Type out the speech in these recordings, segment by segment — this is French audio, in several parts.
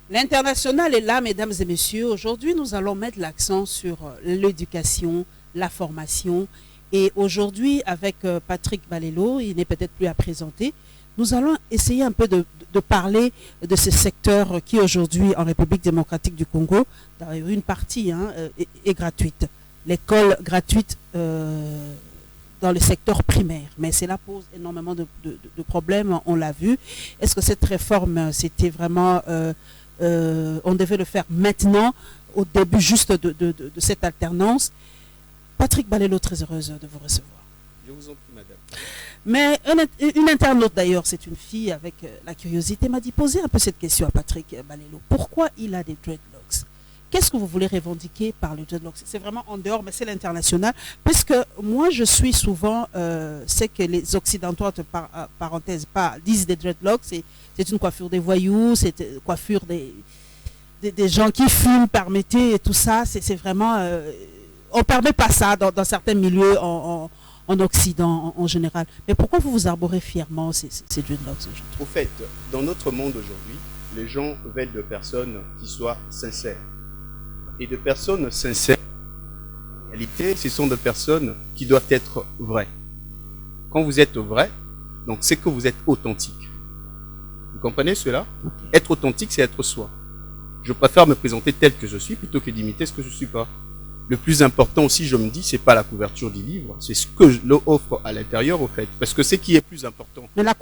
L'international est là, mesdames et messieurs. Aujourd'hui, nous allons mettre l'accent sur l'éducation, la formation. Et aujourd'hui, avec Patrick Balelo, il n'est peut-être plus à présenter, nous allons essayer un peu de parler de ce secteur qui aujourd'hui, en République démocratique du Congo, d'ailleurs une partie est gratuite. L'école gratuite dans le secteur primaire. Mais cela pose énormément de problèmes, on l'a vu. Est-ce que cette réforme, c'était vraiment... on devait le faire maintenant, au début juste de cette alternance. Patrick Balelo, très heureuse de vous recevoir. Je vous en prie, madame. Mais une internaute d'ailleurs, c'est une fille avec la curiosité, m'a dit poser un peu cette question à Patrick Balelo. Pourquoi il a des dreadlocks? Qu'est-ce que vous voulez revendiquer par le dreadlocks? C'est vraiment en dehors, mais c'est l'international. Parce que moi, je suis souvent, c'est que les Occidentaux, entre parenthèses, disent des dreadlocks, c'est une coiffure des voyous, c'est une coiffure des gens qui fument, permettez, et tout ça. C'est vraiment... on ne permet pas ça dans certains milieux en Occident en général. Mais pourquoi vous arborez fièrement ces dreadlocks aujourd'hui? Au fait, dans notre monde aujourd'hui, les gens veulent de personnes qui soient sincères. Et de personnes sincères, en réalité, ce sont des personnes qui doivent être vraies. Quand vous êtes vrai, donc c'est que vous êtes authentique. Vous comprenez cela? Être authentique, c'est être soi. Je préfère me présenter tel que je suis plutôt que d'imiter ce que je ne suis pas. Le plus important aussi, je me dis, c'est pas la couverture du livre, c'est ce que je offre à l'intérieur, au fait. Parce que c'est qui est plus important. Mais la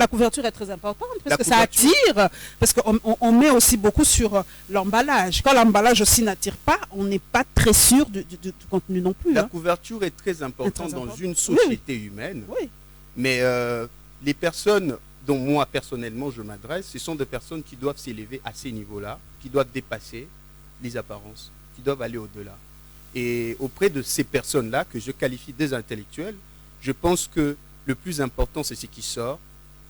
couverture est très importante, parce que ça attire, parce qu'on met aussi beaucoup sur l'emballage. Quand l'emballage aussi n'attire pas, on n'est pas très sûr du contenu non plus. La couverture est très importante dans une société humaine. Oui. Mais les personnes dont moi, personnellement, je m'adresse, ce sont des personnes qui doivent s'élever à ces niveaux-là, qui doivent dépasser les apparences, qui doivent aller au-delà. Et auprès de ces personnes-là, que je qualifie des intellectuels, je pense que le plus important, c'est ce qui sort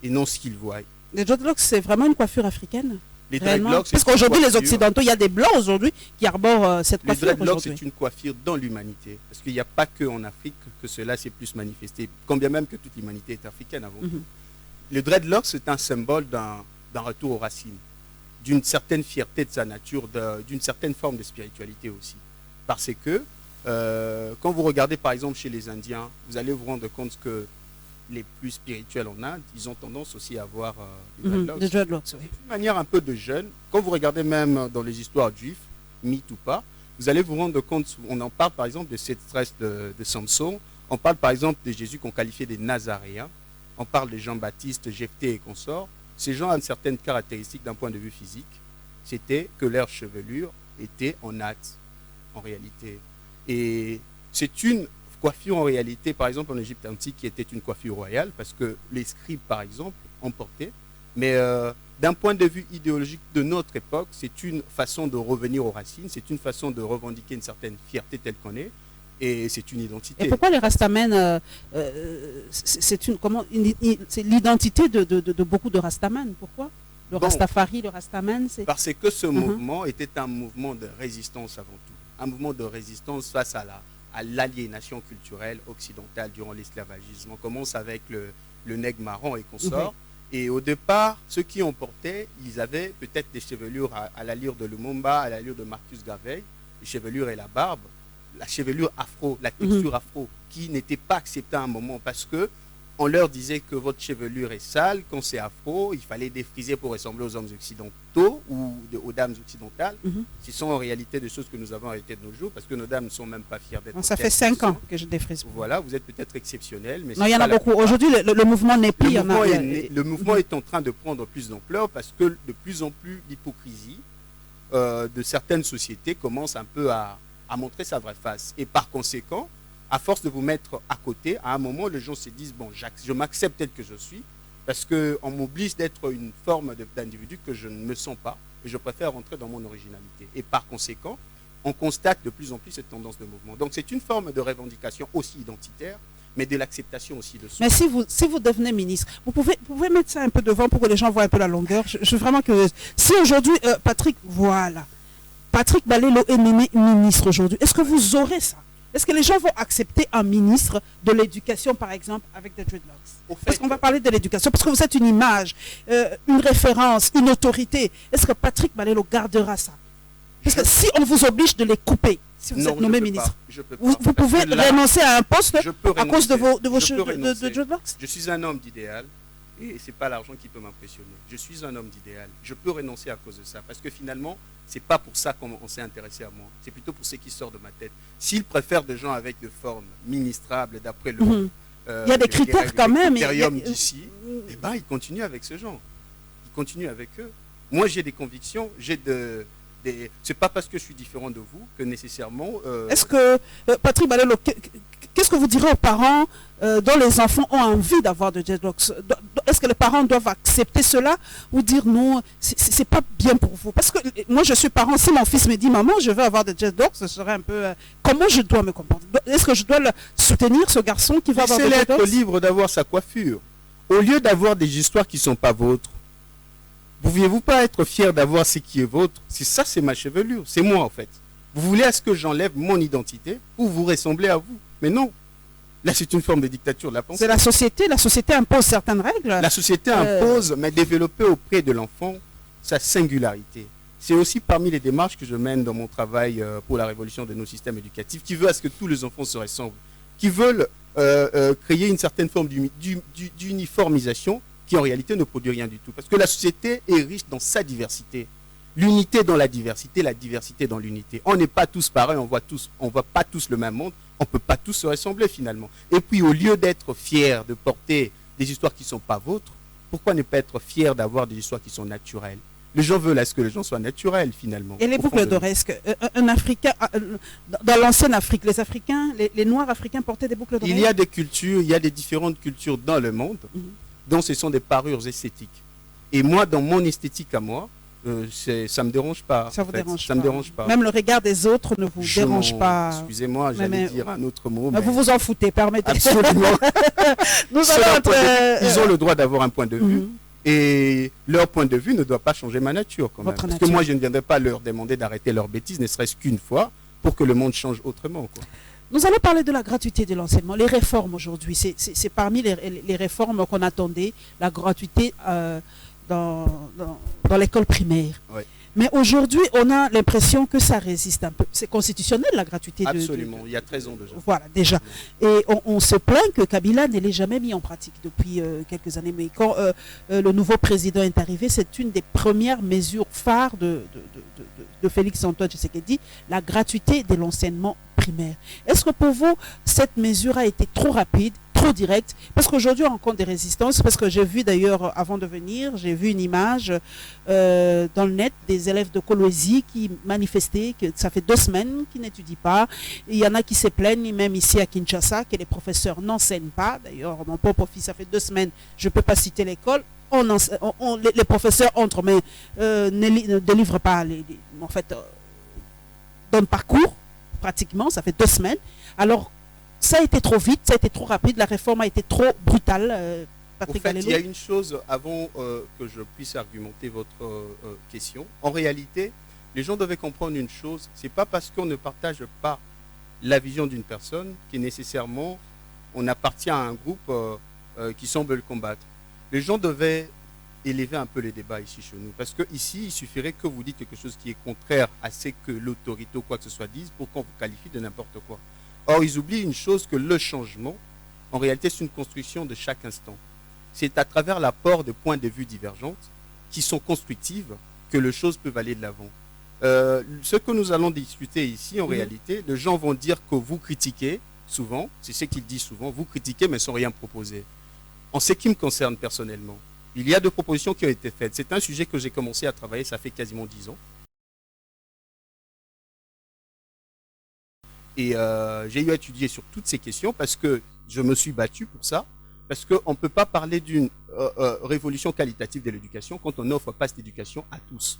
et non ce qu'ils voient. Les dreadlocks, c'est vraiment une coiffure africaine? Les dreadlocks, parce qu'aujourd'hui, les Occidentaux, il y a des Blancs aujourd'hui qui arborent cette coiffure. Les dreadlocks, c'est une coiffure dans l'humanité. Parce qu'il n'y a pas qu'en Afrique que cela s'est plus manifesté. Quand bien même que toute l'humanité est africaine avant tout. Le dreadlock, c'est un symbole d'un retour aux racines, d'une certaine fierté de sa nature, d'une certaine forme de spiritualité aussi. Parce que quand vous regardez par exemple chez les Indiens, vous allez vous rendre compte que les plus spirituels en Inde, ils ont tendance aussi à avoir des dreadlocks. Oui. D'une manière un peu de jeune. Quand vous regardez même dans les histoires juives, mythes ou pas, vous allez vous rendre compte, on en parle par exemple de cette tresse de Samson, on parle par exemple de Jésus qu'on qualifiait des Nazaréens, on parle de Jean-Baptiste, Jephthé et consorts. Ces gens ont une certaine caractéristique d'un point de vue physique, c'était que leur chevelure était en natte. En réalité. Et c'est une coiffure en réalité, par exemple en Égypte antique, qui était une coiffure royale, parce que les scribes, par exemple, en portaient. Mais d'un point de vue idéologique de notre époque, c'est une façon de revenir aux racines, c'est une façon de revendiquer une certaine fierté telle qu'on est, et c'est une identité. Et pourquoi les Rastamènes, c'est l'identité de beaucoup de Rastamènes? Pourquoi? Le Rastafari, le Rastaman, c'est... Parce que ce mouvement était un mouvement de résistance avant tout. Un mouvement de résistance face à l'aliénation culturelle occidentale durant l'esclavagisme. On commence avec le nègre marron et consorts. Et au départ, ceux qui en portaient, ils avaient peut-être des chevelures à l'allure de Lumumba, à l'allure de Marcus Garvey, les chevelures et la barbe, la chevelure afro, la texture afro, qui n'était pas acceptée à un moment parce que on leur disait que votre chevelure est sale, quand c'est afro, il fallait défriser pour ressembler aux hommes occidentaux ou aux dames occidentales. Ce sont en réalité des choses que nous avons arrêtées de nos jours parce que nos dames ne sont même pas fières d'être. Ça fait 5 ans que je défrise. Voilà, vous êtes peut-être exceptionnel. Mais non, il y en a beaucoup. Aujourd'hui, le mouvement n'est plus. Le mouvement est en train de prendre plus d'ampleur parce que de plus en plus l'hypocrisie de certaines sociétés commence un peu à montrer sa vraie face. Et par conséquent, à force de vous mettre à côté, à un moment, les gens se disent, bon, je m'accepte tel que je suis, parce qu'on m'oblige d'être une forme d'individu que je ne me sens pas, et je préfère rentrer dans mon originalité. Et par conséquent, on constate de plus en plus cette tendance de mouvement. Donc c'est une forme de revendication aussi identitaire, mais de l'acceptation aussi de soi. Mais si vous devenez ministre, vous pouvez mettre ça un peu devant pour que les gens voient un peu la longueur. Je suis vraiment curieuse. Si aujourd'hui, Patrick Balelo est ministre aujourd'hui, est-ce que vous aurez ça? Est-ce que les gens vont accepter un ministre de l'éducation, par exemple, avec des dreadlocks? Parce qu'on va parler de l'éducation, parce que vous êtes une image, une référence, une autorité. Est-ce que Patrick Balelo gardera ça? Parce que si on vous oblige de les couper, si vous êtes nommé ministre, vous pouvez renoncer à un poste à cause de vos dreadlocks? Je suis un homme d'idéal et ce n'est pas l'argent qui peut m'impressionner. Je suis un homme d'idéal. Je peux renoncer à cause de ça. Parce que finalement, ce n'est pas pour ça qu'on s'est intéressé à moi. C'est plutôt pour ce qui sort de ma tête. S'ils préfèrent des gens avec de formes ministrables d'après le... il y a des critères quand même. D'ici, eh ben, ils continuent avec ce genre. Ils continuent avec eux. Moi, j'ai des convictions, c'est pas parce que je suis différent de vous que nécessairement... Est-ce que, Patrick Balelo, qu'est-ce que vous direz aux parents dont les enfants ont envie d'avoir de dreadlocks? Est-ce que les parents doivent accepter cela ou dire non, c'est pas bien pour vous? Parce que moi, je suis parent, si mon fils me dit maman, je veux avoir des dreadlocks, ce serait un peu... comment je dois me comporter? Est-ce que je dois soutenir ce garçon qui va avoir des dreadlocks? Laissez-le être libre d'avoir sa coiffure. Au lieu d'avoir des histoires qui ne sont pas vôtres, pouviez-vous pas être fier d'avoir ce qui est vôtre? C'est ma chevelure, c'est moi en fait. Vous voulez à ce que j'enlève mon identité pour vous ressembler à vous? Mais non. Là, c'est une forme de dictature de la pensée. C'est la société impose certaines règles. La société impose, mais développer auprès de l'enfant sa singularité. C'est aussi parmi les démarches que je mène dans mon travail pour la révolution de nos systèmes éducatifs, qui veut à ce que tous les enfants se ressemblent, qui veulent créer une certaine forme d'uniformisation qui en réalité ne produit rien du tout. Parce que la société est riche dans sa diversité. L'unité dans la diversité dans l'unité. On n'est pas tous pareils, on voit pas tous le même monde, on ne peut pas tous se ressembler finalement. Et puis au lieu d'être fier de porter des histoires qui ne sont pas vôtres, pourquoi ne pas être fier d'avoir des histoires qui sont naturelles? Les gens veulent à ce que les gens soient naturels finalement. Et les boucles d'oreilles, un Africain, dans l'ancienne Afrique, les Africains, les Noirs africains portaient des boucles d'oreilles? Il y a des cultures, il y a des différentes cultures dans le monde, dont ce sont des parures esthétiques. Et moi, dans mon esthétique à moi, ça me dérange pas. Ça vous dérange pas. Me dérange pas. Même le regard des autres ne vous dérange pas. Excusez-moi, j'allais dire un autre mot. Mais vous vous en foutez, permettez. Absolument. Ils ont le droit d'avoir un point de vue. Et leur point de vue ne doit pas changer ma nature quand même. Parce que moi, je ne viendrai pas leur demander d'arrêter leurs bêtises, ne serait-ce qu'une fois, pour que le monde change autrement, quoi. Nous allons parler de la gratuité de l'enseignement, les réformes aujourd'hui. C'est parmi les réformes qu'on attendait, la gratuité dans l'école primaire. Oui. Mais aujourd'hui, on a l'impression que ça résiste un peu. C'est constitutionnel, la gratuité. Absolument, il y a 13 ans déjà. Voilà, déjà. Et on se plaint que Kabila ne l'ait jamais mis en pratique depuis quelques années. Mais quand le nouveau président est arrivé, c'est une des premières mesures phares de Félix-Antoine Tshisekedi, la gratuité de l'enseignement primaire. Est-ce que pour vous, cette mesure a été trop rapide, trop directe? Parce qu'aujourd'hui, on rencontre des résistances. Parce que j'ai vu d'ailleurs, avant de venir, j'ai vu une image dans le net des élèves de Kolwezi qui manifestaient, que ça fait 2 semaines qu'ils n'étudient pas. Il y en a qui se plaignent, même ici à Kinshasa, que les professeurs n'enseignent pas. D'ailleurs, mon propre fils, ça fait 2 semaines, je ne peux pas citer l'école. Les professeurs entrent, mais ne délivrent pas, donnent parcours, pratiquement, ça fait 2 semaines. Alors, ça a été trop vite, ça a été trop rapide, la réforme a été trop brutale. Patrick Balelo. Il y a une chose, avant que je puisse argumenter votre question. En réalité, les gens devaient comprendre une chose, c'est pas parce qu'on ne partage pas la vision d'une personne que nécessairement on appartient à un groupe qui semble le combattre. Les gens devaient élever un peu les débats ici chez nous. Parce qu'ici, il suffirait que vous dites quelque chose qui est contraire à ce que l'autorité ou quoi que ce soit dise pour qu'on vous qualifie de n'importe quoi. Or, ils oublient une chose, que le changement, en réalité, c'est une construction de chaque instant. C'est à travers l'apport de points de vue divergentes qui sont constructives que les choses peuvent aller de l'avant. Ce que nous allons discuter ici, en réalité, les gens vont dire que vous critiquez souvent, c'est ce qu'ils disent souvent, vous critiquez mais sans rien proposer. En ce qui me concerne personnellement, il y a 2 propositions qui ont été faites. C'est un sujet que j'ai commencé à travailler, ça fait quasiment 10 ans. Et j'ai eu à étudier sur toutes ces questions parce que je me suis battu pour ça. Parce qu'on ne peut pas parler d'une révolution qualitative de l'éducation quand on n'offre pas cette éducation à tous.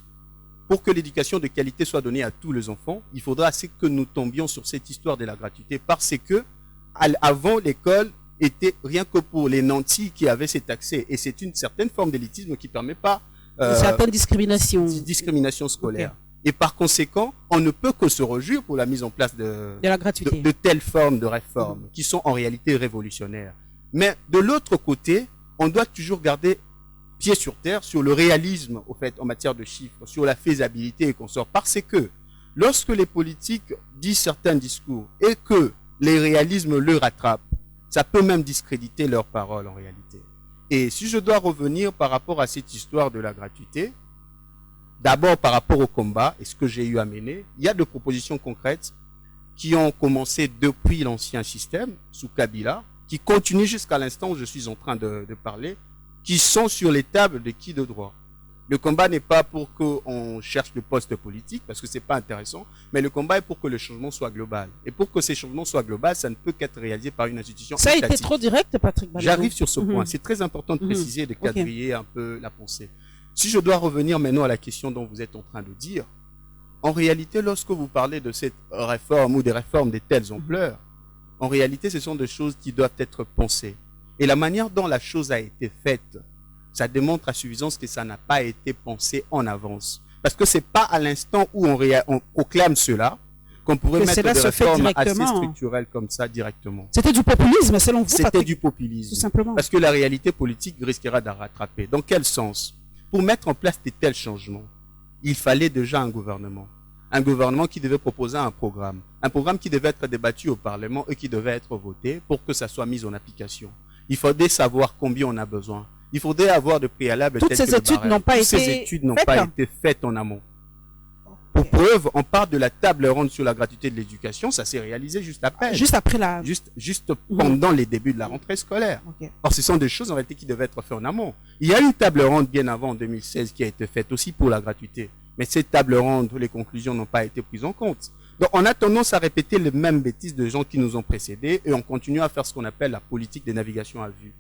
Pour que l'éducation de qualité soit donnée à tous les enfants, il faudra que nous tombions sur cette histoire de la gratuité. Parce que avant, l'école était rien que pour les nantis qui avaient cet accès. Et c'est une certaine forme d'élitisme qui ne permet pas... une certaine discrimination. Discrimination scolaire. Okay. Et par conséquent, on ne peut que se réjouir pour la mise en place de la gratuité. de telles formes de réformes qui sont en réalité révolutionnaires. Mais de l'autre côté, on doit toujours garder pied sur terre sur le réalisme, au fait, en matière de chiffres, sur la faisabilité et consorts. Parce que lorsque les politiques disent certains discours et que les réalismes le rattrapent, ça peut même discréditer leurs paroles en réalité. Et si je dois revenir par rapport à cette histoire de la gratuité, d'abord par rapport au combat et ce que j'ai eu à mener, il y a des propositions concrètes qui ont commencé depuis l'ancien système, sous Kabila, qui continuent jusqu'à l'instant où je suis en train de parler, qui sont sur les tables de qui de droit. Le combat n'est pas pour qu'on cherche le poste politique, parce que c'est pas intéressant, mais le combat est pour que le changement soit global. Et pour que ces changements soient globaux, ça ne peut qu'être réalisé par une institution Ça a étatique. été trop direct, Patrick Balélo. J'arrive sur ce point. C'est très important de préciser et de quadriller un peu la pensée. Si je dois revenir maintenant à la question dont vous êtes en train de dire, en réalité, lorsque vous parlez de cette réforme ou des réformes de telles ampleurs, en réalité, ce sont des choses qui doivent être pensées. Et la manière dont la chose a été faite, ça démontre à suffisance que ça n'a pas été pensé en avance. Parce que c'est pas à l'instant où on proclame cela qu'on pourrait mettre des réformes assez structurelles comme ça directement. C'était du populisme, selon vous, C'était du populisme. Tout simplement. Parce que la réalité politique risquera de rattraper. Dans quel sens? Pour mettre en place de tels changements, il fallait déjà un gouvernement. Un gouvernement qui devait proposer un programme qui devait être débattu au Parlement et qui devait être voté pour que ça soit mis en application. Il faudrait savoir combien on a besoin. Il faudrait avoir de préalables. Toutes ces études n'ont pas été faites en amont. Pour preuve, on parle de la table ronde sur la gratuité de l'éducation, ça s'est réalisé juste après. Juste après la... Juste pendant les débuts de la rentrée scolaire. Or, ce sont des choses en réalité qui devaient être faites en amont. Il y a une table ronde bien avant, en 2016, qui a été faite aussi pour la gratuité. Mais cette table ronde, les conclusions n'ont pas été prises en compte. Donc, on a tendance à répéter les mêmes bêtises de gens qui nous ont précédés et on continue à faire ce qu'on appelle la politique de navigation à vue.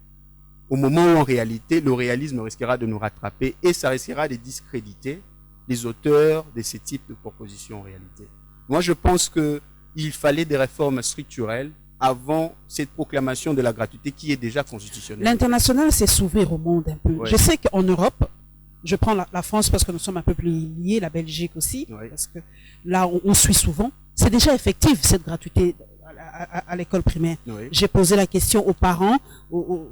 Au moment où, en réalité, le réalisme risquera de nous rattraper et ça risquera de discréditer les auteurs de ces types de propositions en réalité. Moi, je pense qu'il fallait des réformes structurelles avant cette proclamation de la gratuité qui est déjà constitutionnelle. L'international, c'est s'ouvrir au monde un peu. Ouais. Je sais qu'en Europe, je prends la France parce que nous sommes un peu plus liés, la Belgique aussi, parce que là, on suit souvent. C'est déjà effectif, cette gratuité à l'école primaire. J'ai posé la question aux parents,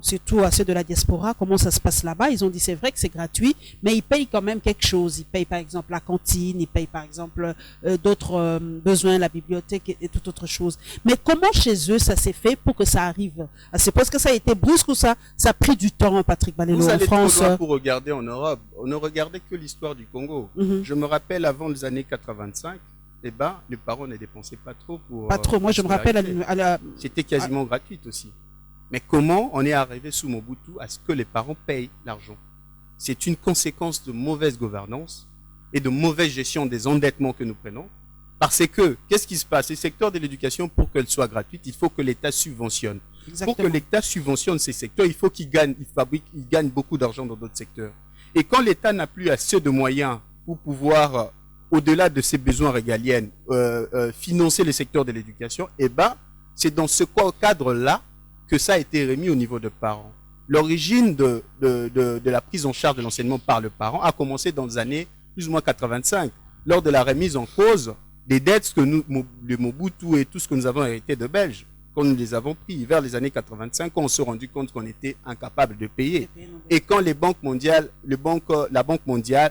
surtout à ceux de la diaspora, comment ça se passe là-bas. Ils ont dit c'est vrai que c'est gratuit, mais ils payent quand même quelque chose. Ils payent par exemple la cantine, ils payent par exemple d'autres besoins, la bibliothèque et toute autre chose. Mais comment chez eux ça s'est fait pour que ça arrive? C'est parce que ça a été brusque ou ça a pris du temps, Patrick Balélo, Vous en allez France? trop loin pour regarder en Europe. On ne regardait que l'histoire du Congo. Je me rappelle avant les années 85, les parents ne dépensaient pas trop pour... Pas trop, moi je me rappelle C'était quasiment gratuit aussi. Mais comment on est arrivé sous Mobutu à ce que les parents payent l'argent? C'est une conséquence de mauvaise gouvernance et de mauvaise gestion des endettements que nous prenons. Parce que, qu'est-ce qui se passe? Les secteurs de l'éducation, pour qu'elle soit gratuite, il faut que l'État subventionne. Exactement. Pour que l'État subventionne ces secteurs, il faut qu'il gagne beaucoup d'argent dans d'autres secteurs. Et quand l'État n'a plus assez de moyens pour pouvoir... au-delà de ses besoins régaliens, financer les secteurs de l'éducation, c'est dans ce cadre-là que ça a été remis au niveau des parents. L'origine de la prise en charge de l'enseignement par le parent a commencé dans les années plus ou moins 85, lors de la remise en cause des dettes que le Mobutu et tout ce que nous avons hérité de Belges, quand nous les avons pris vers les années 85, quand on s'est rendu compte qu'on était incapable de payer. Et quand la Banque mondiale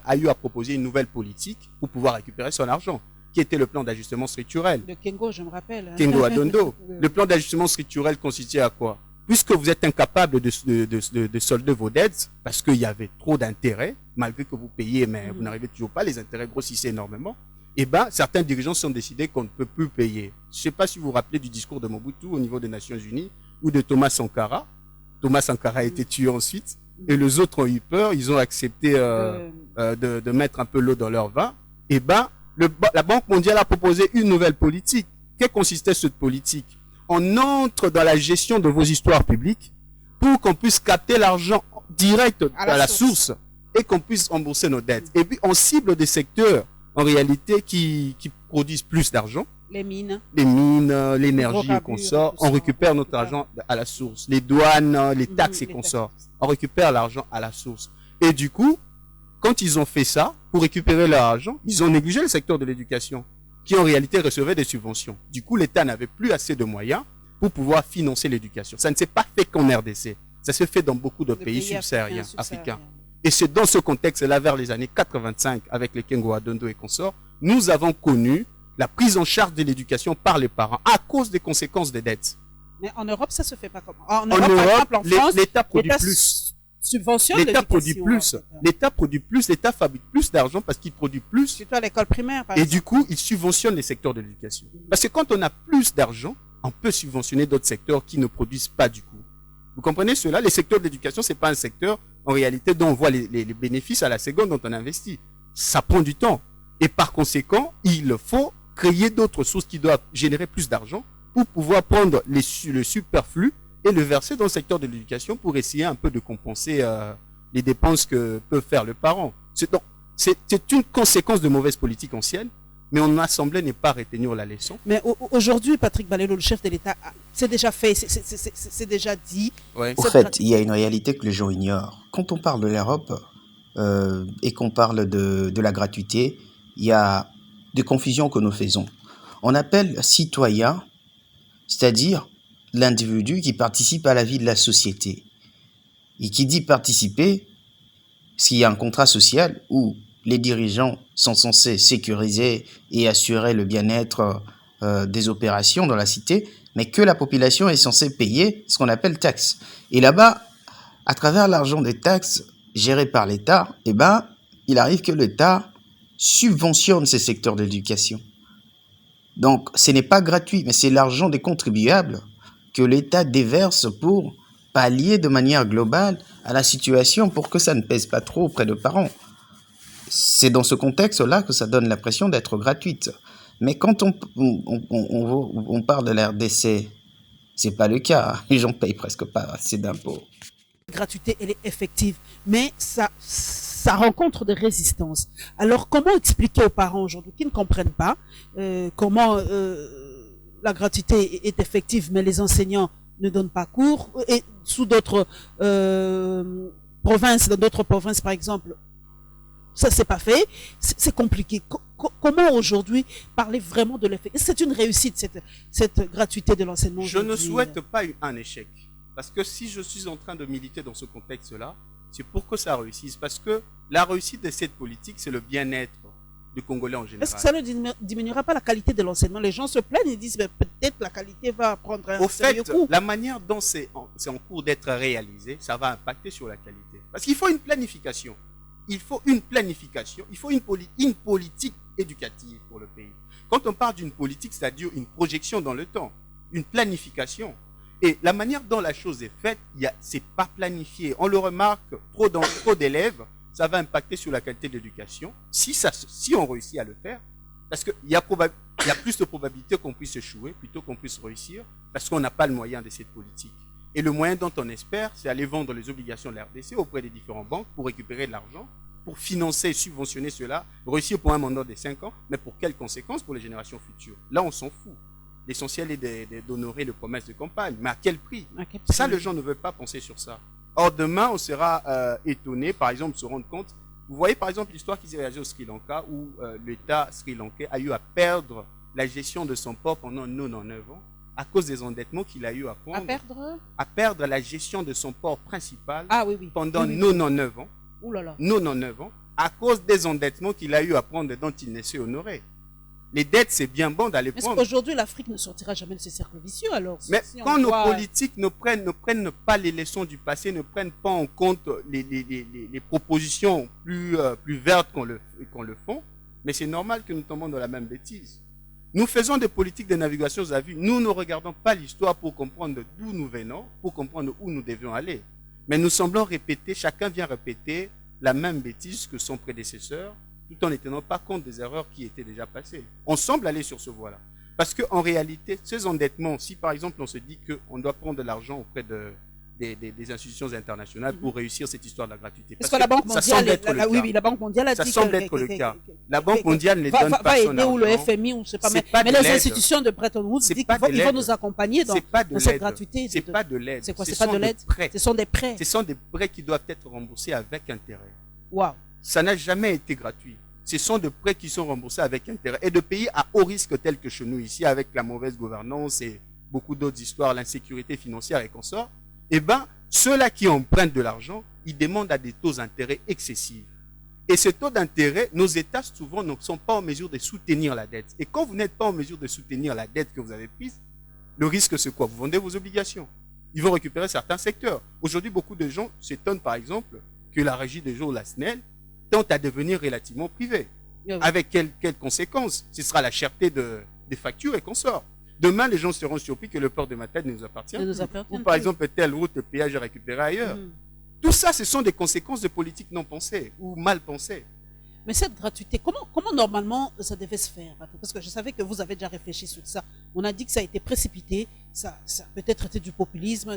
a eu à proposer une nouvelle politique pour pouvoir récupérer son argent, qui était le plan d'ajustement structurel. De Kengo, je me rappelle. Kengo Adondo. Le plan d'ajustement structurel consistait à quoi? Puisque vous êtes incapable de solder vos dettes, parce qu'il y avait trop d'intérêts, malgré que vous payez, mais vous n'arrivez toujours pas, les intérêts grossissaient énormément, certains dirigeants sont décidés qu'on ne peut plus payer. Je ne sais pas si vous vous rappelez du discours de Mobutu au niveau des Nations Unies ou de Thomas Sankara. Thomas Sankara a été tué ensuite et les autres ont eu peur. Ils ont accepté de mettre un peu l'eau dans leur vin. La Banque mondiale a proposé une nouvelle politique. Quelle consistait cette politique? On entre dans la gestion de vos histoires publiques pour qu'on puisse capter l'argent direct à la source et qu'on puisse rembourser nos dettes. Et puis on cible des secteurs en réalité qui produisent plus d'argent. Les mines, l'énergie et consorts. On récupère notre argent à la source. Les douanes, les taxes et consorts. On récupère l'argent à la source. Et du coup, quand ils ont fait ça, pour récupérer leur argent, ils ont négligé le secteur de l'éducation, qui en réalité recevait des subventions. Du coup, l'État n'avait plus assez de moyens pour pouvoir financer l'éducation. Ça ne s'est pas fait qu'en RDC. Ça se fait dans beaucoup de pays subsahariens, africains. Et c'est dans ce contexte-là, vers les années 85, avec les Kengo Adondo et consorts, nous avons connu la prise en charge de l'éducation par les parents à cause des conséquences des dettes. Mais en Europe, ça se fait pas comment? En Europe, par exemple, en France, l'État produit plus. Subventionne L'État produit plus. L'État produit plus. L'État fabrique plus d'argent parce qu'il produit plus. Surtout à l'école primaire, par exemple. Et du coup, il subventionne les secteurs de l'éducation. Parce que quand on a plus d'argent, on peut subventionner d'autres secteurs qui ne produisent pas du coup. Vous comprenez cela? Les secteurs de l'éducation, c'est pas un secteur, en réalité, dont on voit les bénéfices à la seconde dont on investit. Ça prend du temps. Et par conséquent, il faut créer d'autres sources qui doivent générer plus d'argent pour pouvoir prendre le superflu et le verser dans le secteur de l'éducation pour essayer un peu de compenser les dépenses que peut faire le parent. C'est une conséquence de mauvaise politique ancienne, mais on a semblé ne pas retenir la leçon. Mais aujourd'hui, Patrick Balelo, le chef de l'État, c'est déjà fait, c'est déjà dit. Ouais. Au fait, il y a une réalité que les gens ignorent. Quand on parle de l'Europe et qu'on parle de la gratuité, il y a des confusions que nous faisons. On appelle citoyen, c'est-à-dire l'individu qui participe à la vie de la société. Et qui dit participer, s'il y a un contrat social où les dirigeants sont censés sécuriser et assurer le bien-être des opérations dans la cité, mais que la population est censée payer ce qu'on appelle taxes. Et là-bas, à travers l'argent des taxes gérées par l'État, il arrive que l'État subventionne ces secteurs d'éducation. Donc, ce n'est pas gratuit, mais c'est l'argent des contribuables que l'État déverse pour pallier de manière globale à la situation pour que ça ne pèse pas trop auprès des parents. C'est dans ce contexte-là que ça donne l'impression d'être gratuite. Mais quand on parle de la RDC, c'est pas le cas. Les gens payent presque pas assez d'impôts. La gratuité, elle est effective, mais ça rencontre des résistances. Alors, comment expliquer aux parents aujourd'hui qui ne comprennent pas comment la gratuité est effective, mais les enseignants ne donnent pas cours, et sous d'autres provinces, dans d'autres provinces par exemple, ça c'est pas fait, c'est compliqué. Comment aujourd'hui parler vraiment de l'effet? C'est une réussite cette gratuité de l'enseignement? Je ne souhaite pas un échec, parce que si je suis en train de militer dans ce contexte-là, c'est pour que ça réussisse, parce que la réussite de cette politique, c'est le bien-être du Congolais en général. Est-ce que ça ne diminuera pas la qualité de l'enseignement? Les gens se plaignent et disent peut-être la qualité va prendre un sérieux coup. Au fait, la manière dont c'est en cours d'être réalisé, ça va impacter sur la qualité. Parce qu'il faut une planification. Il faut une planification. Il faut une politique éducative pour le pays. Quand on parle d'une politique, c'est-à-dire une projection dans le temps, une planification. Et la manière dont la chose est faite, c'est pas planifié. On le remarque, trop d'élèves, ça va impacter sur la qualité de l'éducation. Si on réussit à le faire, parce qu'il y a plus de probabilité qu'on puisse échouer plutôt qu'on puisse réussir, parce qu'on n'a pas le moyen de cette politique. Et le moyen dont on espère, c'est aller vendre les obligations de la RDC auprès des différentes banques pour récupérer de l'argent, pour financer et subventionner cela, réussir pour un mandat de 5 ans, mais pour quelles conséquences pour les générations futures? Là, on s'en fout. L'essentiel est d'honorer les promesses de campagne. Mais à quel prix? Ça, les gens ne veulent pas penser sur ça. Or, demain, on sera étonné, par exemple, de se rendre compte. Vous voyez, par exemple, l'histoire qui s'est réalisée au Sri Lanka, où l'État sri-lankais a eu à perdre la gestion de son port pendant 99 ans, à cause des endettements qu'il a eu à prendre. À perdre la gestion de son port principal pendant 99 ans. Ouh là là. 99 ans, à cause des endettements qu'il a eu à prendre dont il ne s'est honoré. Les dettes, c'est bien bon d'aller prendre. Est-ce qu'aujourd'hui, l'Afrique ne sortira jamais de ce cercle vicieux alors? Mais quand nos politiques ne prennent pas les leçons du passé, ne prennent pas en compte les propositions plus vertes qu'on le font, mais c'est normal que nous tombions dans la même bêtise. Nous faisons des politiques de navigation à vue. Nous ne regardons pas l'histoire pour comprendre d'où nous venons, pour comprendre où nous devions aller. Mais nous semblons répéter, chacun vient répéter la même bêtise que son prédécesseur, tout en ne tenant pas compte des erreurs qui étaient déjà passées. On semble aller sur ce voie-là. Parce qu'en réalité, ces endettements, si par exemple on se dit qu'on doit prendre de l'argent auprès des institutions internationales pour réussir cette histoire de la gratuité. Parce que la Banque mondiale, la Banque mondiale a dit ça semble être le cas. La Banque mondiale ne donne pas son argent. Ou le FMI, ou je sais pas, mais les institutions de Bretton Woods disent qu'ils vont nous accompagner dans cette gratuité. C'est pas de l'aide. C'est quoi? C'est pas de l'aide? Ce sont des prêts. Ce sont des prêts qui doivent être remboursés avec intérêt. Waouh. ça n'a jamais été gratuit. Ce sont des prêts qui sont remboursés avec intérêt. Et de pays à haut risque tels que chez nous ici, avec la mauvaise gouvernance et beaucoup d'autres histoires, l'insécurité financière et consorts, eh bien, ceux-là qui empruntent de l'argent, ils demandent à des taux d'intérêt excessifs. Et ces taux d'intérêt, nos États souvent ne sont pas en mesure de soutenir la dette. Et quand vous n'êtes pas en mesure de soutenir la dette que vous avez prise, le risque c'est quoi? Vous vendez vos obligations. Ils vont récupérer certains secteurs. Aujourd'hui, beaucoup de gens s'étonnent par exemple que la régie des eaux, la SNEL, tente à devenir relativement privée. Oui. Avec quelles conséquences? Ce sera la cherté des factures et consorts. Demain, les gens seront surpris que le port de Matadi nous appartient. Ou par exemple, telle route, le péage est récupéré ailleurs. Tout ça, ce sont des conséquences de politiques non pensées ou mal pensées. Mais cette gratuité, comment normalement ça devait se faire? Parce que je savais que vous avez déjà réfléchi sur ça. On a dit que ça a été précipité, ça peut-être été du populisme.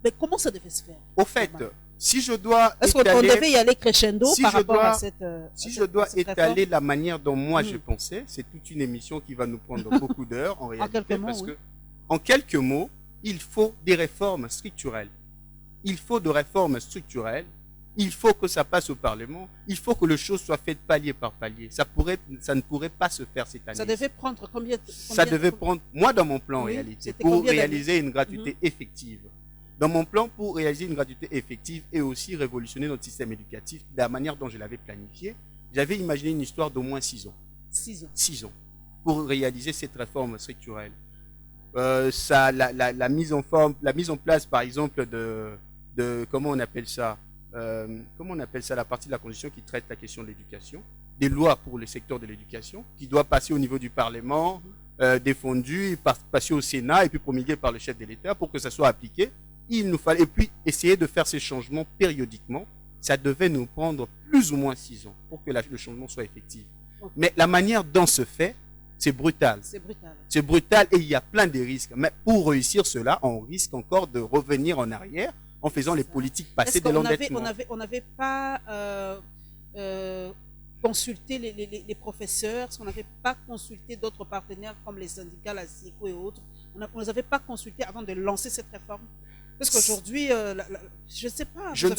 Mais comment ça devait se faire? Au fait, si je dois est-ce qu'on devait y aller crescendo par rapport à cette si je dois étaler la manière dont moi je pensais, c'est toute une émission qui va nous prendre beaucoup d'heures en réalité. En quelques mots, il faut des réformes structurelles. Il faut de réformes structurelles. Il faut que ça passe au Parlement. Il faut que les choses soient faites palier par palier. Ça ne pourrait pas se faire cette année. Ça devait prendre combien Ça devait prendre, moi dans mon plan en réalité, pour réaliser une gratuité effective. Dans mon plan, pour réaliser une gratuité effective et aussi révolutionner notre système éducatif de la manière dont je l'avais planifié, j'avais imaginé une histoire d'au moins 6 ans. 6 ans. Pour réaliser cette réforme structurelle. La mise en place, par exemple, de comment on appelle ça la partie de la Constitution qui traite la question de l'éducation, des lois pour le secteur de l'éducation, qui doit passer au niveau du Parlement, défendu, passer au Sénat et puis promulgué par le chef de l'État pour que ça soit appliqué. Il nous fallait, et puis essayer de faire ces changements périodiquement. Ça devait nous prendre plus ou moins 6 ans pour que le changement soit effectif. Okay. Mais la manière dont se fait, c'est brutal. C'est brutal et il y a plein de risques. Mais pour réussir cela, on risque encore de revenir en arrière en faisant les politiques passées de l'endettement. On n'avait pas consulté les professeurs, est-ce qu'on n'avait pas consulté d'autres partenaires comme les syndicats, la SIECO et autres? On ne les avait pas consultés avant de lancer cette réforme? Parce qu'aujourd'hui, je ne sais pas. Je ne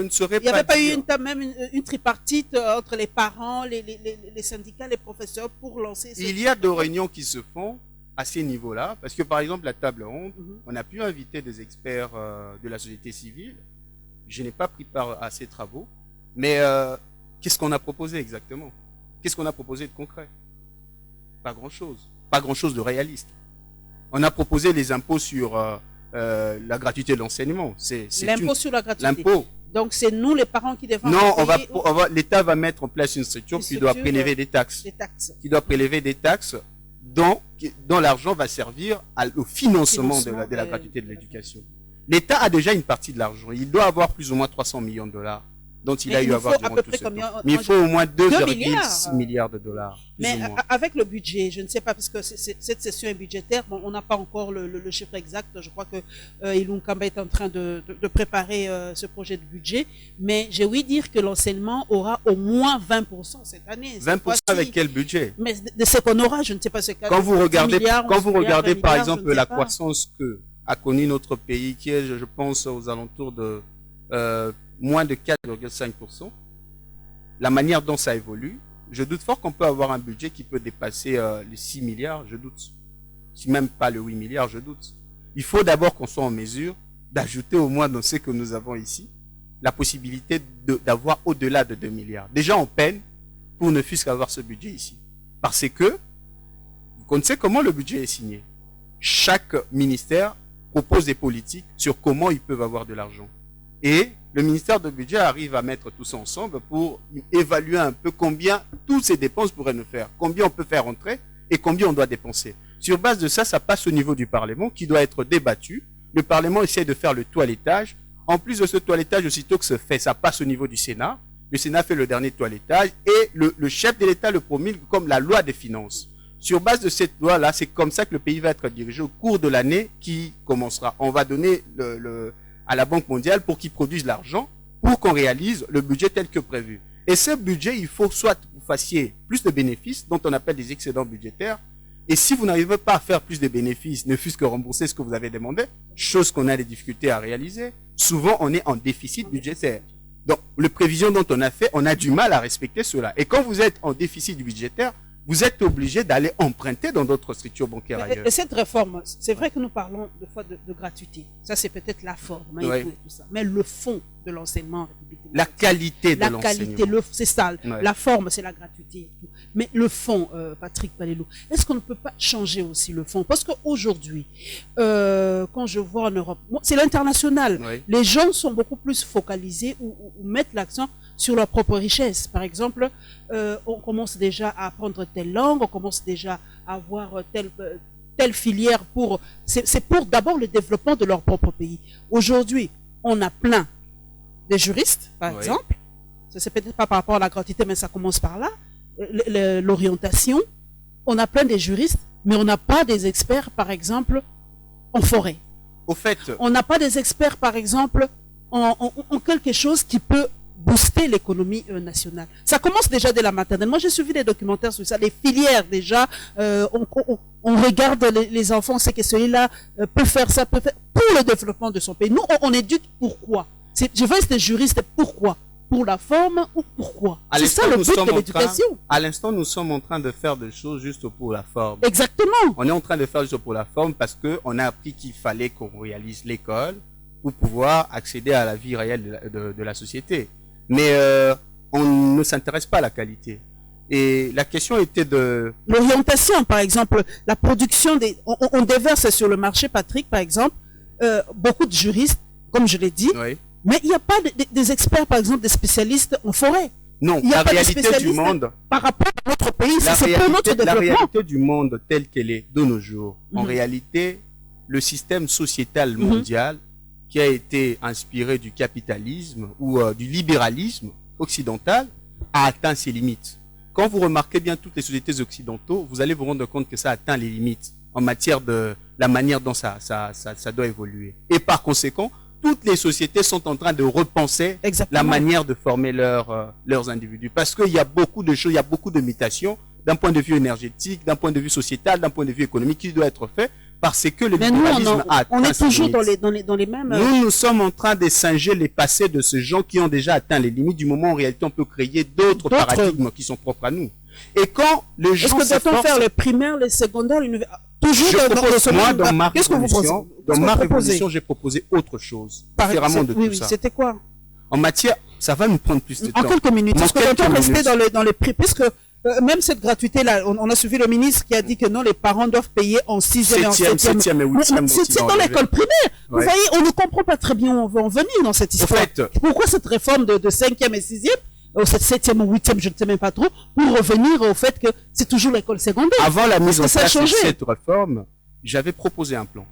saurais pas. Il n'y avait pas eu même une tripartite entre les parents, les syndicats, les professeurs pour lancer cette... Il y a des réunions qui se font à ces niveaux-là, parce que par exemple, la table ronde, on a pu inviter des experts de la société civile. Je n'ai pas pris part à ces travaux, mais qu'est-ce qu'on a proposé exactement? Qu'est-ce qu'on a proposé de concret? Pas grand-chose. Pas grand-chose de réaliste. On a proposé les impôts sur la gratuité de l'enseignement. L'impôt sur la gratuité. L'impôt. Donc c'est nous les parents qui devons... Non, l'État va mettre en place une structure qui doit prélever des taxes. Qui doit prélever des taxes dont l'argent va servir au financement de la gratuité de l'éducation. L'État a déjà une partie de l'argent. Il doit avoir plus ou moins 300 millions de dollars dont il a eu à avoir durant tout ce temps. Mais il faut au moins 2,6 milliards de dollars. Mais avec le budget, je ne sais pas, parce que cette session est budgétaire, bon, on n'a pas encore le chiffre exact. Je crois que Ilunga Kamba est en train de préparer ce projet de budget. Mais j'ai ouï dire que l'enseignement aura au moins 20% cette année. 20% avec quel budget? Mais de ce qu'on aura, je ne sais pas ce qu'il y a. Quand vous regardez par exemple la croissance que a connue notre pays, qui est, je pense, aux alentours de moins de 4,5%, la manière dont ça évolue, je doute fort qu'on peut avoir un budget qui peut dépasser les 6 milliards, je doute. Si même pas le 8 milliards, je doute. Il faut d'abord qu'on soit en mesure d'ajouter au moins dans ce que nous avons ici, la possibilité d'avoir au-delà de 2 milliards. Déjà, on peine pour ne fût-ce qu'avoir ce budget ici. Parce que, vous connaissez comment le budget est signé. Chaque ministère propose des politiques sur comment ils peuvent avoir de l'argent. Et le ministère de budget arrive à mettre tout ça ensemble pour évaluer un peu combien toutes ces dépenses pourraient nous faire, combien on peut faire entrer et combien on doit dépenser. Sur base de ça, ça passe au niveau du Parlement qui doit être débattu. Le Parlement essaie de faire le toilettage. En plus de ce toilettage, aussitôt que se fait, ça passe au niveau du Sénat. Le Sénat fait le dernier toilettage et le chef de l'État le promulgue comme la loi des finances. Sur base de cette loi-là, c'est comme ça que le pays va être dirigé au cours de l'année qui commencera. On va donner à la Banque mondiale pour qu'ils produisent l'argent, pour qu'on réalise le budget tel que prévu. Et ce budget, il faut soit que vous fassiez plus de bénéfices, dont on appelle des excédents budgétaires, et si vous n'arrivez pas à faire plus de bénéfices, ne fût-ce que rembourser ce que vous avez demandé, chose qu'on a des difficultés à réaliser, souvent on est en déficit budgétaire. Donc, les prévisions dont on a fait, on a du mal à respecter cela. Et quand vous êtes en déficit budgétaire, vous êtes obligé d'aller emprunter dans d'autres structures bancaires ailleurs. Et cette réforme, c'est vrai que nous parlons de fois de gratuité. Ça, c'est peut-être la forme, hein, Oui. et tout ça. Mais le fond de l'enseignement en République La démocratique, qualité de la l'enseignement. qualité, c'est ça. Ouais. La forme, c'est la gratuité. Et tout. Mais le fond, Patrick Balelo, est-ce qu'on ne peut pas changer aussi le fond? Parce qu'aujourd'hui, quand je vois en Europe, c'est l'international. Oui. Les gens sont beaucoup plus focalisés ou mettent l'accent sur leur propre richesse. Par exemple, on commence déjà à apprendre telle langue, on commence déjà à avoir telle filière pour... C'est pour d'abord le développement de leur propre pays. Aujourd'hui, on a plein de juristes, par Oui. exemple. C'est peut-être pas par rapport à la gratuité, mais ça commence par là. L'orientation. On a plein de juristes, mais on n'a pas des experts, par exemple, en forêt. Au fait, On n'a pas des experts, par exemple, en quelque chose qui peut booster l'économie nationale. Ça commence déjà dès la maternelle. Moi, j'ai suivi des documentaires sur ça, les filières déjà. On regarde les enfants, c'est que celui-là peut faire ça, peut faire pour le développement de son pays. Nous, on éduque pourquoi? Je veux être juriste, pourquoi? Pour la forme ou pourquoi? à C'est ça l'instant, le nous but sommes de en l'éducation. à l'instant, nous sommes en train de faire des choses juste pour la forme. Exactement. On est en train de faire juste pour la forme parce que on a appris qu'il fallait qu'on réalise l'école pour pouvoir accéder à la vie réelle de la société. Mais on ne s'intéresse pas à la qualité. Et la question était de... L'orientation, par exemple, la production on déverse sur le marché, Patrick, par exemple, beaucoup de juristes, comme je l'ai dit, Oui. mais il n'y a pas des experts, par exemple, des spécialistes en forêt. Non, Il y a la pas de réalité du spécialistes monde, par rapport à notre pays. la C'est pas notre réalité, la développement. réalité du monde telle qu'elle est de nos jours, en Mhm. réalité, le système sociétal mondial qui a été inspiré du capitalisme ou du libéralisme occidental a atteint ses limites. Quand vous remarquez bien toutes les sociétés occidentaux, vous allez vous rendre compte que ça atteint les limites en matière de la manière dont ça doit évoluer. Et par conséquent, toutes les sociétés sont en train de repenser Exactement. la manière de former leurs individus. Parce qu'il y a beaucoup de choses, il y a beaucoup de mutations d'un point de vue énergétique, d'un point de vue sociétal, d'un point de vue économique qui doit être fait parce que le Mais nous, libéralisme a on atteint est ses toujours limites. dans les mêmes... Nous sommes en train de singer les passés de ces gens qui ont déjà atteint les limites du moment où en réalité on peut créer d'autres paradigmes qui sont propres à nous. Et quand les Est-ce gens que doit-on s'efforcent, faire le primaire, le secondaire, l'université? Toujours je propose, moi, dans ma Qu'est-ce que vous proposez? révolution, dans ma révolution, j'ai proposé autre chose, différemment de oui, tout oui, ça. c'était quoi? En matière, ça va nous prendre plus de En temps. quelques minutes. En Est-ce qu'on quelques doit rester minutes. dans les prix? Puisque même cette gratuité-là, on a suivi le ministre qui a dit que non, les parents doivent payer en 6e et en 7e. Septième et huitième. C'est dans l'école primaire. Vous Ouais. voyez, on ne comprend pas très bien où on veut en venir dans cette Au histoire. fait, Pourquoi cette réforme de 5e et 6e, ou cette 7e ou 8e, je ne sais même pas trop, pour revenir au fait que c'est toujours l'école secondaire? avant la mise en Est-ce que ça a place de changé? cette réforme, j'avais proposé un plan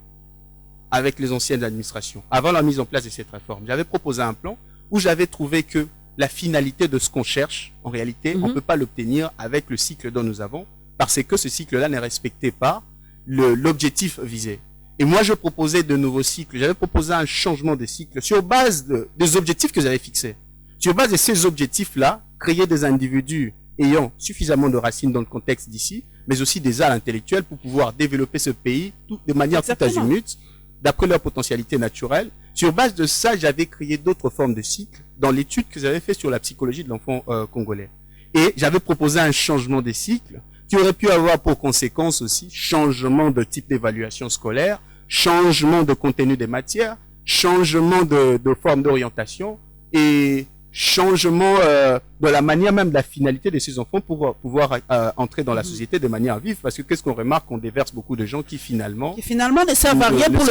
avec les anciennes administrations. Avant la mise en place de cette réforme, j'avais proposé un plan où j'avais trouvé que la finalité de ce qu'on cherche, en réalité, on ne peut pas l'obtenir avec le cycle dont nous avons, parce que ce cycle-là ne respectait pas l'objectif visé. Et moi, je proposais de nouveaux cycles. J'avais proposé un changement de cycle sur base des objectifs que j'avais fixés. Sur base de ces objectifs-là, créer des individus ayant suffisamment de racines dans le contexte d'ici, mais aussi des arts intellectuels pour pouvoir développer ce pays de manière tout Exactement. azimut, d'après leur potentialité naturelle. Sur base de ça, j'avais créé d'autres formes de cycles dans l'étude que j'avais fait sur la psychologie de l'enfant congolais. Et j'avais proposé un changement des cycles qui aurait pu avoir pour conséquence aussi changement de type d'évaluation scolaire, changement de contenu des matières, changement de forme d'orientation et changement de la manière même de la finalité de ces enfants pour pouvoir entrer dans la société de manière vive. Parce que qu'est-ce qu'on remarque? Qu'on déverse beaucoup de gens qui finalement Ne servent à rien pour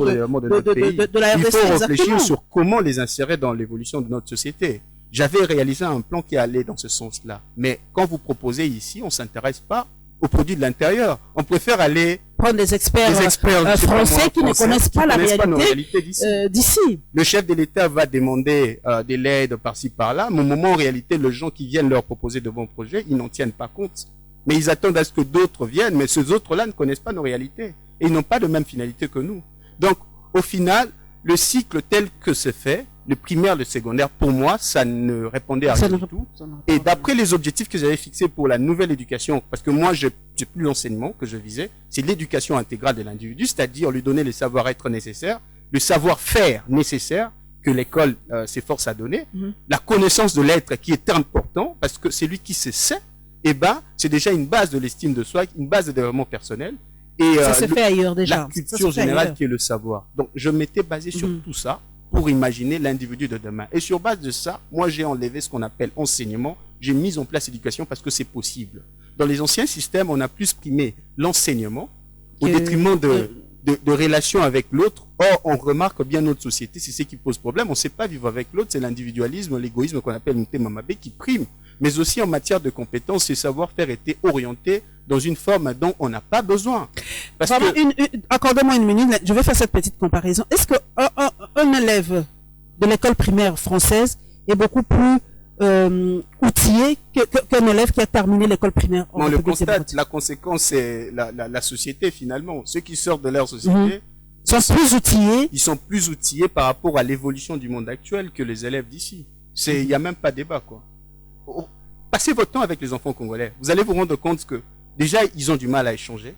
le développement de notre pays. de la Il RDC. faut réfléchir Exactement. sur comment les insérer dans l'évolution de notre société. J'avais réalisé un plan qui allait dans ce sens-là. Mais quand vous proposez ici, on s'intéresse pas aux produits de l'intérieur. On préfère aller Prendre des experts, des experts je sais pas français moi, qui ne connaissent pas la nos réalité réalités d'ici. d'ici. Le chef de l'État va demander de l'aide par-ci par-là, mais au moment en réalité, les gens qui viennent leur proposer de bons projets, ils n'en tiennent pas compte. Mais ils attendent à ce que d'autres viennent, mais ces autres-là ne connaissent pas nos réalités. Et ils n'ont pas de même finalité que nous. Donc, au final, le cycle tel que c'est fait, le primaire, le secondaire, pour moi, ça ne répondait à rien du tout. Et d'après les objectifs que j'avais fixés pour la nouvelle éducation, parce que moi, j'ai plus l'enseignement que je visais, c'est l'éducation intégrale de l'individu, c'est-à-dire lui donner le savoir-être nécessaire, le savoir-faire nécessaire, que l'école s'efforce à donner, la connaissance de l'être qui est important, parce que c'est lui qui se sait, eh ben, c'est déjà une base de l'estime de soi, une base de développement personnel. Et ça se fait ailleurs déjà. La culture générale qui est le savoir. Donc, je m'étais basé sur tout ça pour imaginer l'individu de demain. Et sur base de ça, moi, j'ai enlevé ce qu'on appelle enseignement. J'ai mis en place éducation parce que c'est possible. Dans les anciens systèmes, on a plus primé l'enseignement au détriment de relations avec l'autre. Or, on remarque bien notre société, c'est ce qui pose problème. On ne sait pas vivre avec l'autre, c'est l'individualisme, l'égoïsme qu'on appelle Nte Mamabé qui prime. Mais aussi en matière de compétences, et savoir-faire était orienté dans une forme dont on n'a pas besoin. Accordez-moi une minute, je vais faire cette petite comparaison. Est-ce qu'un élève de l'école primaire française est beaucoup plus outillé qu'un élève qui a terminé l'école primaire? On le constate, la conséquence, c'est la société finalement. Ceux qui sortent de leur société sont plus outillés. Ils sont plus outillés par rapport à l'évolution du monde actuel que les élèves d'ici. Il n'y a même pas débat, quoi. Passez votre temps avec les enfants congolais. Vous allez vous rendre compte que déjà, ils ont du mal à échanger.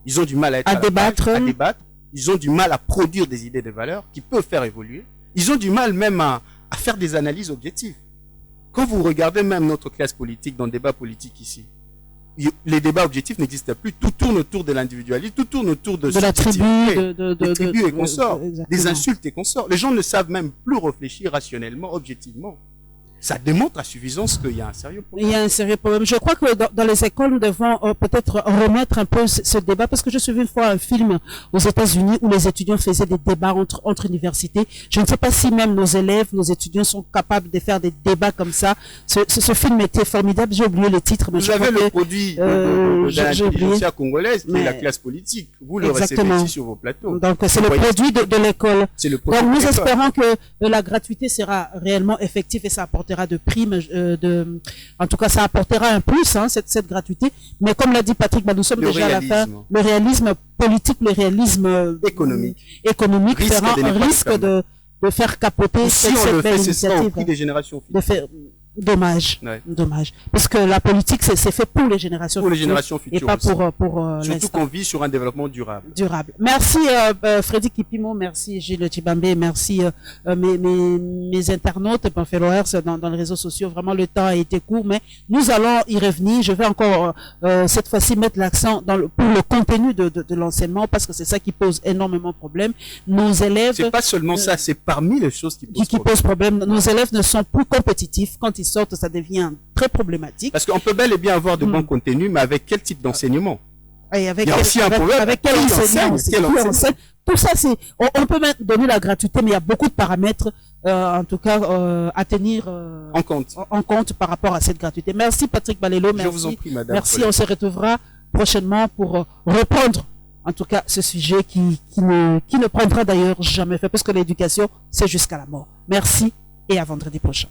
Ils ont du mal à débattre. Ils ont du mal à produire des idées, des valeurs qui peuvent faire évoluer. Ils ont du mal même à faire des analyses objectives. Quand vous regardez même notre classe politique dans le débat politique ici, les débats objectifs n'existent plus. Tout tourne autour de l'individualisme, tout tourne autour de la tribu, des tribus et consorts, des insultes et consorts. Les gens ne savent même plus réfléchir rationnellement, objectivement. Ça démontre à suffisance qu'il y a un sérieux problème. Il y a un sérieux problème. Je crois que dans les écoles, nous devons peut-être remettre un peu ce débat, parce que je suivais une fois un film aux États-Unis où les étudiants faisaient des débats entre universités. Je ne sais pas si même nos élèves, nos étudiants sont capables de faire des débats comme ça. Ce film était formidable. J'ai oublié le titre. Vous avez le produit de l'intelligentsia congolaise, qui est la classe politique. Vous le recevez ici sur vos plateaux. Donc, c'est le produit de l'école. Donc, nous espérons que la gratuité sera réellement effective et ça apportera de primes, en tout cas ça apportera un plus, cette gratuité, mais comme l'a dit Patrick, nous sommes déjà à la fin. Le réalisme politique, le réalisme économique risque de faire capoter cette belle initiative. Des générations futures. Dommage, dommage. Parce que la politique, c'est fait pour les générations futures. Et pas pour surtout qu'on vit sur un développement durable. Merci Freddy Kipimo, merci Gilles Tibambé, merci mes internautes, followers dans les réseaux sociaux. Vraiment, le temps a été court, mais nous allons y revenir. Je vais encore cette fois-ci mettre l'accent pour le contenu de l'enseignement, parce que c'est ça qui pose énormément de problèmes. Nos élèves... C'est pas seulement ça, c'est parmi les choses qui posent problème. Nos élèves ne sont plus compétitifs. Quand ils sortent, ça devient très problématique. Parce qu'on peut bel et bien avoir de bons contenus, mais avec quel type d'enseignement? Et avec quel enseignant? Tout ça, on peut même donner la gratuité, mais il y a beaucoup de paramètres, en tout cas, à tenir en compte par rapport à cette gratuité. Merci Patrick Balelo. Je vous en prie, madame. Merci, on se retrouvera prochainement pour reprendre, en tout cas, ce sujet qui ne prendra d'ailleurs jamais fin, parce que l'éducation, c'est jusqu'à la mort. Merci et à vendredi prochain.